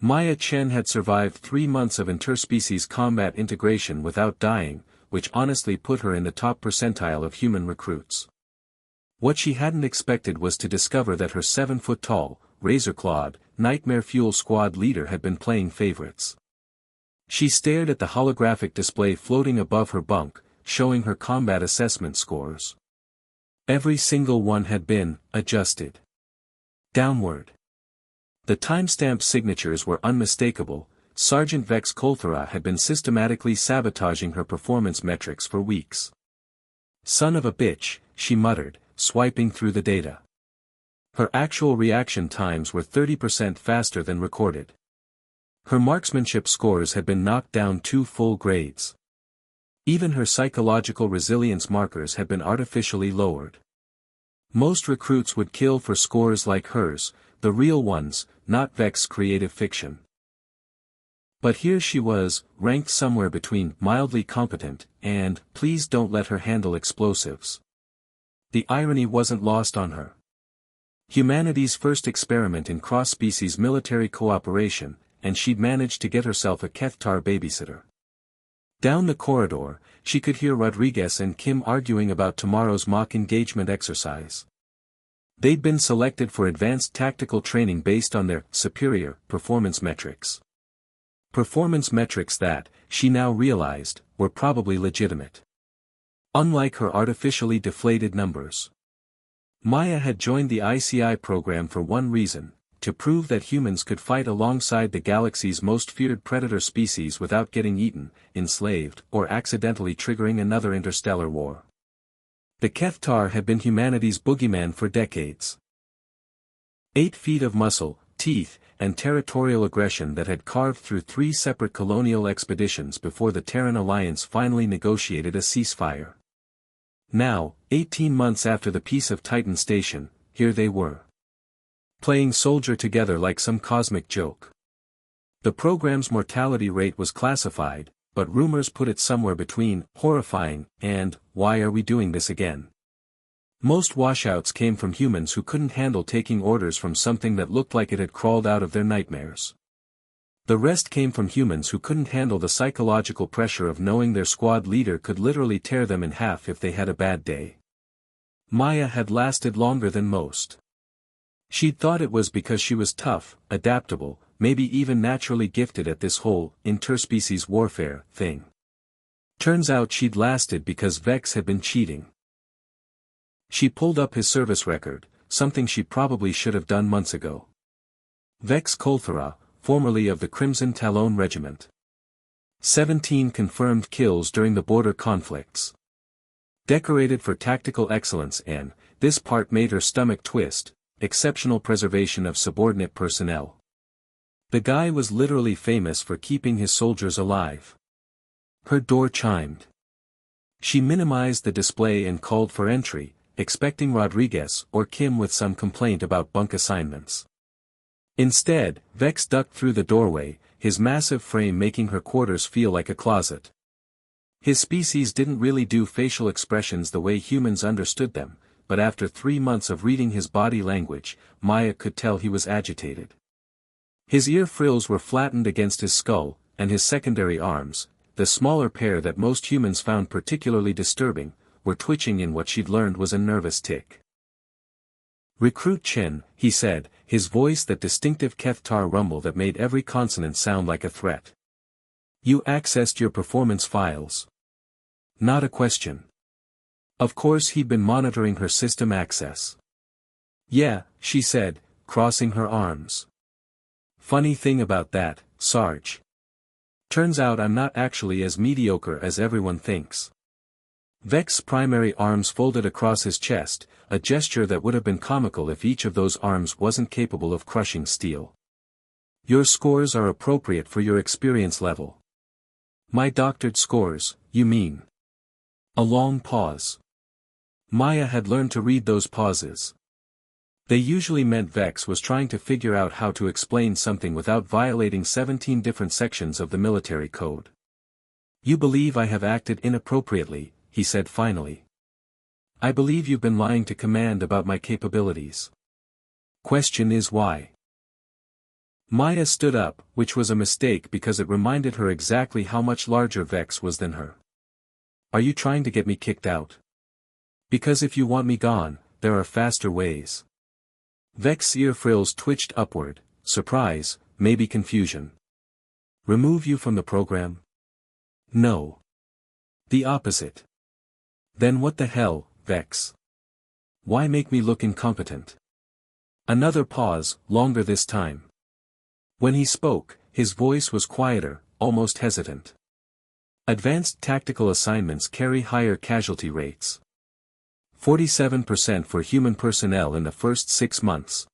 Maya Chen had survived 3 months of interspecies combat integration without dying, which honestly put her in the top percentile of human recruits. What she hadn't expected was to discover that her 7-foot-tall, razor-clawed, Nightmare Fuel Squad leader had been playing favorites. She stared at the holographic display floating above her bunk, showing her combat assessment scores. Every single one had been adjusted downward. The timestamp signatures were unmistakable. Sergeant Vex Kolthara had been systematically sabotaging her performance metrics for weeks. Son of a bitch, she muttered, swiping through the data. Her actual reaction times were 30% faster than recorded. Her marksmanship scores had been knocked down 2 full grades. Even her psychological resilience markers had been artificially lowered. Most recruits would kill for scores like hers, the real ones, not Vex creative fiction. But here she was, ranked somewhere between mildly competent and please don't let her handle explosives. The irony wasn't lost on her. Humanity's first experiment in cross-species military cooperation, and she'd managed to get herself a Kethtar babysitter. Down the corridor, she could hear Rodriguez and Kim arguing about tomorrow's mock engagement exercise. They'd been selected for advanced tactical training based on their superior performance metrics. Performance metrics that, she now realized, were probably legitimate. Unlike her artificially deflated numbers. Maya had joined the ICI program for one reason, to prove that humans could fight alongside the galaxy's most feared predator species without getting eaten, enslaved, or accidentally triggering another interstellar war. The Kethtar had been humanity's boogeyman for decades. 8 feet of muscle, teeth, and territorial aggression that had carved through 3 separate colonial expeditions before the Terran Alliance finally negotiated a ceasefire. Now, 18 months after the Peace of Titan Station, here they were. Playing soldier together like some cosmic joke. The program's mortality rate was classified, but rumors put it somewhere between horrifying and why are we doing this again? Most washouts came from humans who couldn't handle taking orders from something that looked like it had crawled out of their nightmares. The rest came from humans who couldn't handle the psychological pressure of knowing their squad leader could literally tear them in half if they had a bad day. Maya had lasted longer than most. She'd thought it was because she was tough, adaptable, maybe even naturally gifted at this whole interspecies warfare thing. Turns out she'd lasted because Vex had been cheating. She pulled up his service record, something she probably should have done months ago. Vex Kolthara, formerly of the Crimson Talon Regiment. 17 confirmed kills during the border conflicts. Decorated for tactical excellence and, this part made her stomach twist, exceptional preservation of subordinate personnel. The guy was literally famous for keeping his soldiers alive. Her door chimed. She minimized the display and called for entry, expecting Rodriguez or Kim with some complaint about bunk assignments. Instead, Vex ducked through the doorway, his massive frame making her quarters feel like a closet. His species didn't really do facial expressions the way humans understood them, but after 3 months of reading his body language, Maya could tell he was agitated. His ear frills were flattened against his skull, and his secondary arms, the smaller pair that most humans found particularly disturbing, were twitching in what she'd learned was a nervous tic. "Recruit Chen," he said, his voice that distinctive Kethtar rumble that made every consonant sound like a threat. "You accessed your performance files." Not a question. Of course he'd been monitoring her system access. "Yeah," she said, crossing her arms. "Funny thing about that, Sarge. Turns out I'm not actually as mediocre as everyone thinks." Vex's primary arms folded across his chest, a gesture that would have been comical if each of those arms wasn't capable of crushing steel. "Your scores are appropriate for your experience level." "My doctored scores, you mean?" A long pause. Maya had learned to read those pauses. They usually meant Vex was trying to figure out how to explain something without violating 17 different sections of the military code. "You believe I have acted inappropriately," he said finally. "I believe you've been lying to command about my capabilities. Question is why?" Maya stood up, which was a mistake because it reminded her exactly how much larger Vex was than her. Are you trying to get me kicked out? Because if you want me gone, there are faster ways. Vex's ear frills twitched upward, surprise, maybe confusion. Remove you from the program? No. The opposite. Then what the hell, Vex? Why make me look incompetent? Another pause, longer this time. When he spoke, his voice was quieter, almost hesitant. Advanced tactical assignments carry higher casualty rates. 47% for human personnel in the first 6 months.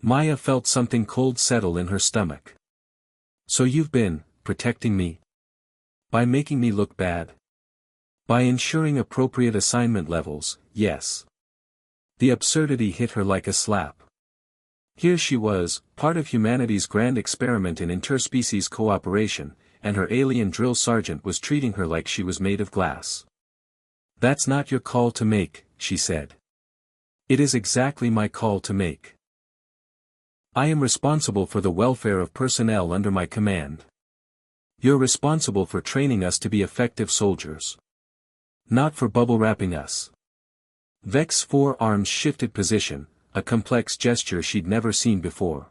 Maya felt something cold settle in her stomach. So you've been protecting me? By making me look bad? By ensuring appropriate assignment levels, yes. The absurdity hit her like a slap. Here she was, part of humanity's grand experiment in interspecies cooperation, and her alien drill sergeant was treating her like she was made of glass. That's not your call to make, she said. It is exactly my call to make. I am responsible for the welfare of personnel under my command. You're responsible for training us to be effective soldiers. Not for bubble wrapping us. Vex's forearms shifted position, a complex gesture she'd never seen before.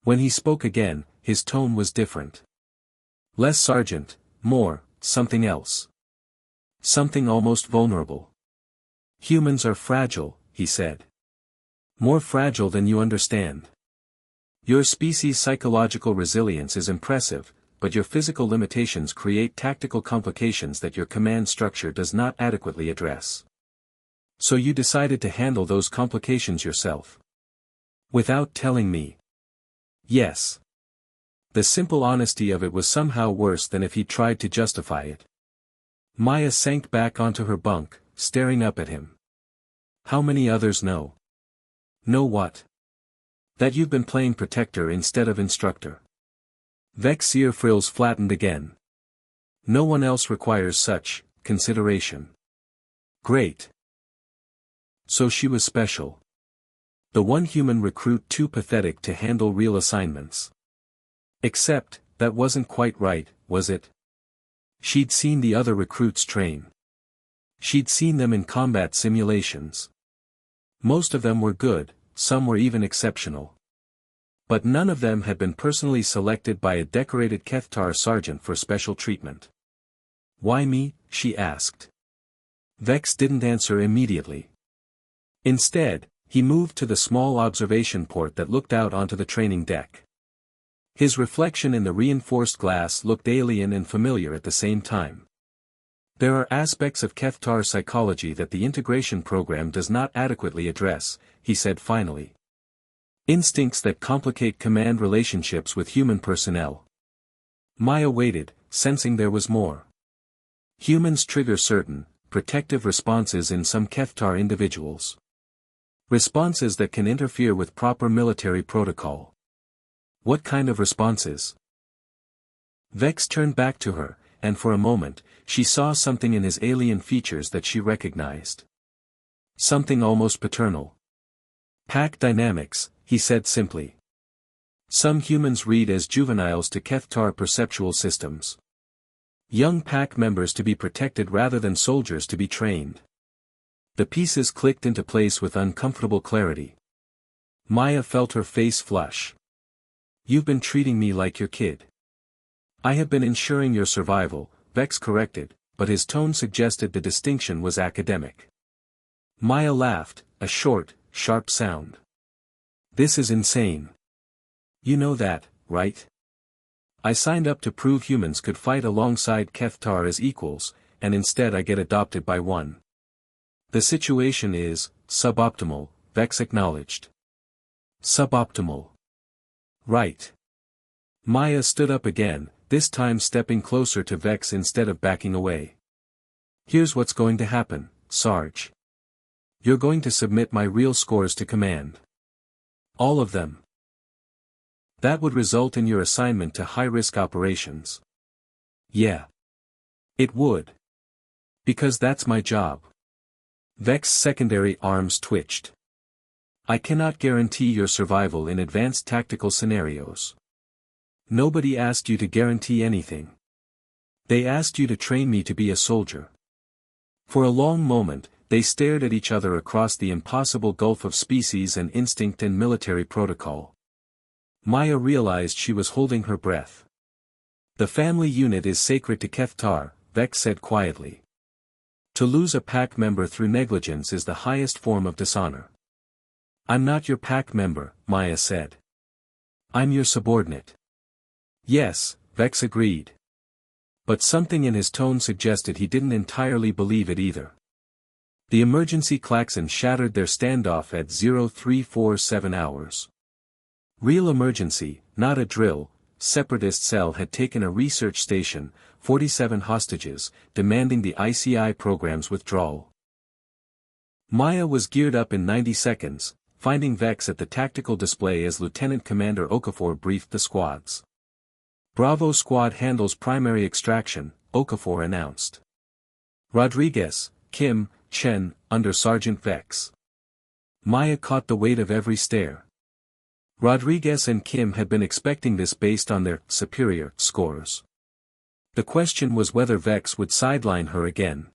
When he spoke again, his tone was different. Less sergeant, more, something else. Something almost vulnerable. Humans are fragile, he said. More fragile than you understand. Your species' psychological resilience is impressive, but your physical limitations create tactical complications that your command structure does not adequately address. So you decided to handle those complications yourself. Without telling me. Yes. The simple honesty of it was somehow worse than if he'd tried to justify it. Maya sank back onto her bunk, staring up at him. How many others know? Know what? That you've been playing protector instead of instructor. Vex's ear frills flattened again. No one else requires such consideration. Great. So she was special. The one human recruit too pathetic to handle real assignments. Except, that wasn't quite right, was it? She'd seen the other recruits train. She'd seen them in combat simulations. Most of them were good, some were even exceptional. But none of them had been personally selected by a decorated Kethtar sergeant for special treatment. Why me? She asked. Vex didn't answer immediately. Instead, he moved to the small observation port that looked out onto the training deck. His reflection in the reinforced glass looked alien and familiar at the same time. There are aspects of Kethtar psychology that the integration program does not adequately address, he said finally. Instincts that complicate command relationships with human personnel. Maya waited, sensing there was more. Humans trigger certain, protective responses in some Kethtar individuals. Responses that can interfere with proper military protocol. What kind of responses? Vex turned back to her, and for a moment, she saw something in his alien features that she recognized. Something almost paternal. Pack dynamics, he said simply. Some humans read as juveniles to Kethtar perceptual systems. Young pack members to be protected rather than soldiers to be trained. The pieces clicked into place with uncomfortable clarity. Maya felt her face flush. You've been treating me like your kid. I have been ensuring your survival, Vex corrected, but his tone suggested the distinction was academic. Maya laughed, a short, sharp sound. This is insane. You know that, right? I signed up to prove humans could fight alongside Kethtar as equals, and instead I get adopted by one. The situation is suboptimal, Vex acknowledged. Suboptimal. Right. Maya stood up again, this time stepping closer to Vex instead of backing away. Here's what's going to happen, Sarge. You're going to submit my real scores to command. All of them. That would result in your assignment to high-risk operations. Yeah. It would. Because that's my job. Vex's secondary arms twitched. I cannot guarantee your survival in advanced tactical scenarios. Nobody asked you to guarantee anything. They asked you to train me to be a soldier. For a long moment, they stared at each other across the impossible gulf of species and instinct and military protocol. Maya realized she was holding her breath. The family unit is sacred to Kethtar, Vex said quietly. To lose a pack member through negligence is the highest form of dishonor. I'm not your pack member, Maya said. I'm your subordinate. Yes, Vex agreed. But something in his tone suggested he didn't entirely believe it either. The emergency klaxon shattered their standoff at 0347 hours. Real emergency, not a drill. Separatist cell had taken a research station, 47 hostages, demanding the ICI program's withdrawal. Maya was geared up in 90 seconds, finding Vex at the tactical display as Lieutenant Commander Okafor briefed the squads. Bravo squad handles primary extraction, Okafor announced. Rodriguez, Kim, Chen, under Sergeant Vex. Maya caught the weight of every stare. Rodriguez and Kim had been expecting this based on their superior scores. The question was whether Vex would sideline her again.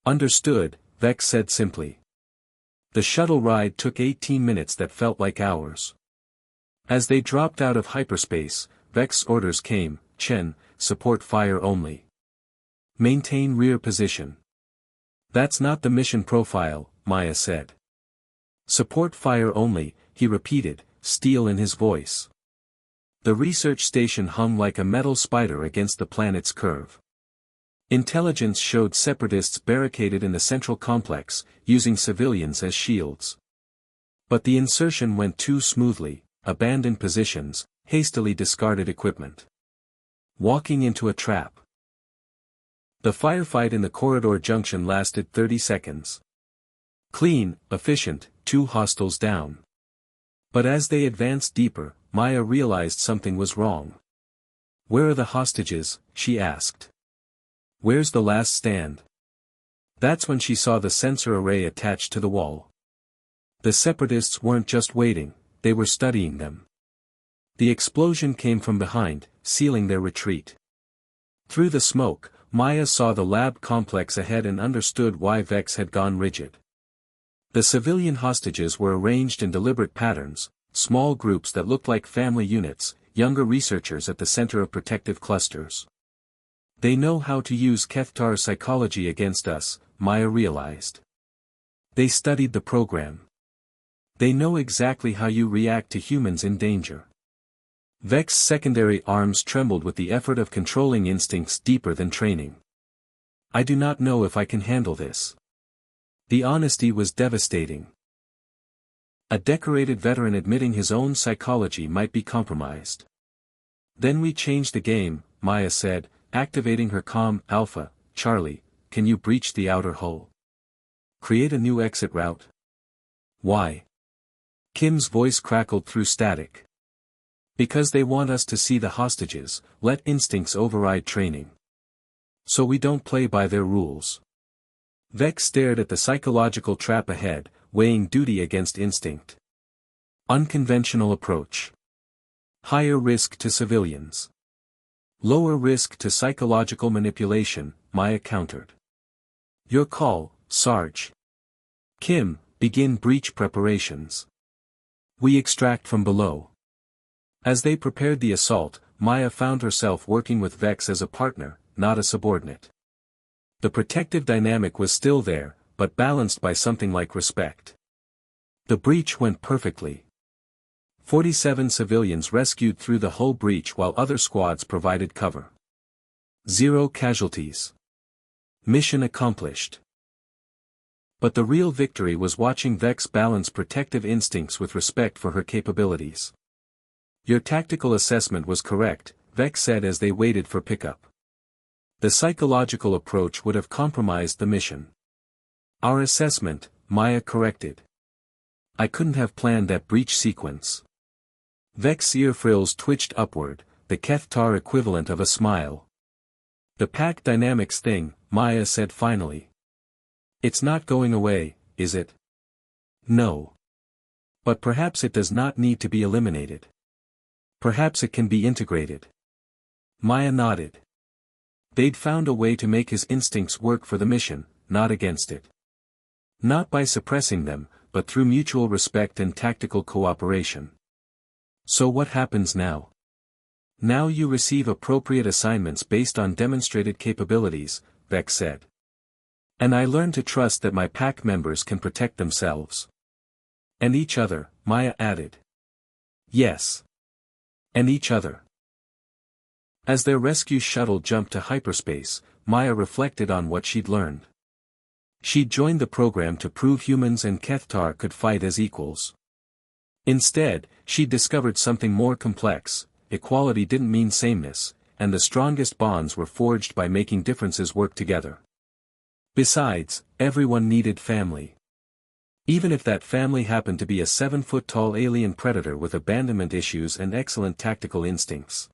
Understood, Vex said simply. The shuttle ride took 18 minutes that felt like hours. As they dropped out of hyperspace, Vex's orders came, Chen, support fire only. Maintain rear position. That's not the mission profile, Maya said. Support fire only, he repeated, steel in his voice. The research station hung like a metal spider against the planet's curve. Intelligence showed separatists barricaded in the central complex, using civilians as shields. But the insertion went too smoothly, abandoned positions, hastily discarded equipment. Walking into a trap. The firefight in the corridor junction lasted 30 seconds. Clean, efficient, 2 hostiles down. But as they advanced deeper, Maya realized something was wrong. Where are the hostages? She asked. Where's the last stand? That's when she saw the sensor array attached to the wall. The separatists weren't just waiting, they were studying them. The explosion came from behind, sealing their retreat. Through the smoke, Maya saw the lab complex ahead and understood why Vex had gone rigid. The civilian hostages were arranged in deliberate patterns, small groups that looked like family units, younger researchers at the center of protective clusters. They know how to use Kethtar's psychology against us, Maya realized. They studied the program. They know exactly how you react to humans in danger. Vex's secondary arms trembled with the effort of controlling instincts deeper than training. I do not know if I can handle this. The honesty was devastating. A decorated veteran admitting his own psychology might be compromised. Then we changed the game, Maya said, activating her comm. Alpha, Charlie, can you breach the outer hull? Create a new exit route? Why? Kim's voice crackled through static. Because they want us to see the hostages, let instincts override training. So we don't play by their rules. Vex stared at the psychological trap ahead, weighing duty against instinct. Unconventional approach. Higher risk to civilians. Lower risk to psychological manipulation, Maya countered. Your call, Sarge. Kim, begin breach preparations. We extract from below. As they prepared the assault, Maya found herself working with Vex as a partner, not a subordinate. The protective dynamic was still there, but balanced by something like respect. The breach went perfectly. 47 civilians rescued through the hull breach while other squads provided cover. 0 casualties. Mission accomplished. But the real victory was watching Vex balance protective instincts with respect for her capabilities. Your tactical assessment was correct, Vex said as they waited for pickup. The psychological approach would have compromised the mission. Our assessment, Maya corrected. I couldn't have planned that breach sequence. Vex's ear frills twitched upward, the Kethtar equivalent of a smile. The pack dynamics thing, Maya said finally. It's not going away, is it? No. But perhaps it does not need to be eliminated. Perhaps it can be integrated. Maya nodded. They'd found a way to make his instincts work for the mission, not against it. Not by suppressing them, but through mutual respect and tactical cooperation. So what happens now? Now you receive appropriate assignments based on demonstrated capabilities, Beck said. And I learn to trust that my pack members can protect themselves. And each other, Maya added. Yes. And each other. As their rescue shuttle jumped to hyperspace, Maya reflected on what she'd learned. She'd joined the program to prove humans and Kethtar could fight as equals. Instead, she'd discovered something more complex. Equality didn't mean sameness, and the strongest bonds were forged by making differences work together. Besides, everyone needed family. Even if that family happened to be a 7-foot-tall alien predator with abandonment issues and excellent tactical instincts.